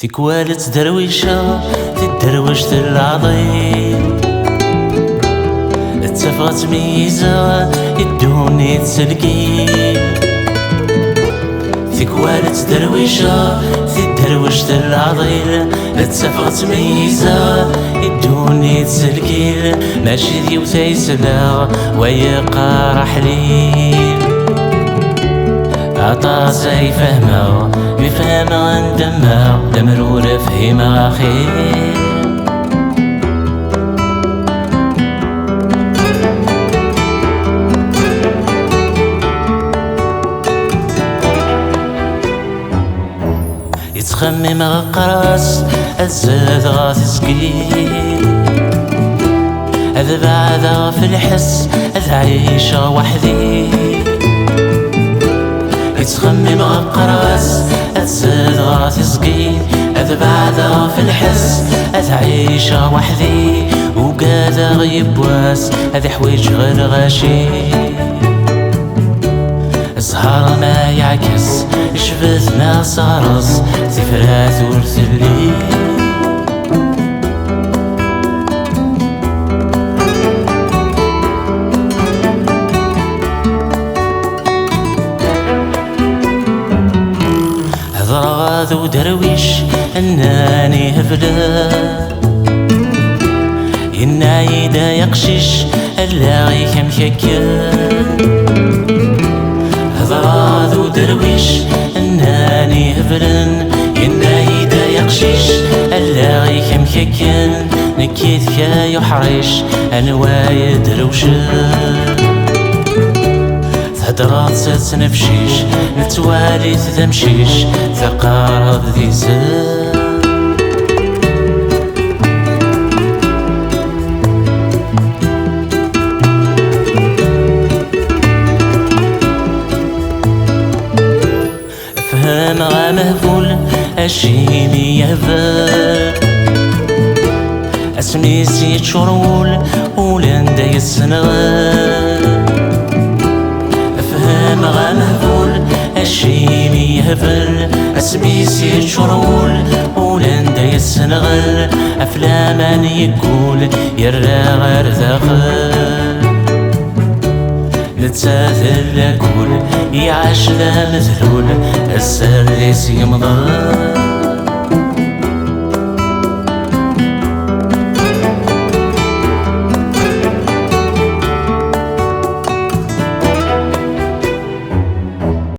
تكوالة درويشة تدروش العظيم اتفق تميزة الدوني تسلقين. تكوالة درويشة تدروش العظيم اتفق تميزة الدوني تسلقين. ماشي ذي وتيسلا ويقى رحلين عطا زي فهمه يفهم عندما دمرور فهم خير. يتخمم غقراس الزاد غاث سكين. هذا بعد في الحس هذا عيشة وحدي. يتخمم غقراس الزاد غاث سكين. هذا بعد في الحس هذا عيشة وحدي. وقادا غيب واس هذا حويج غير غاشي. الزهر ما يعكس شفت ما صارص سفرات ورثلي. هضر غاذو درويش اناني هبلا ينايدا يقشش اللاغي كم ككل. هضرادو درويش اناني هبلن ينايدا يقشيش اللاغي كم ككن. نكيت كا يحريش انواي دروشن تهدرات تنفشيش نتوالي تمشيش تقارب ذي زر. فهم مهفول الشيمي يهفل اسمي زيت شرول ولندا يسنغل. فهم مهفول الشيمي يهفل اسمي زيت شرول ولندا يسنغل. افلامان يقول يرى غير ذاخل نتساثل لكل يعاش لا مثلول السريس يمضل.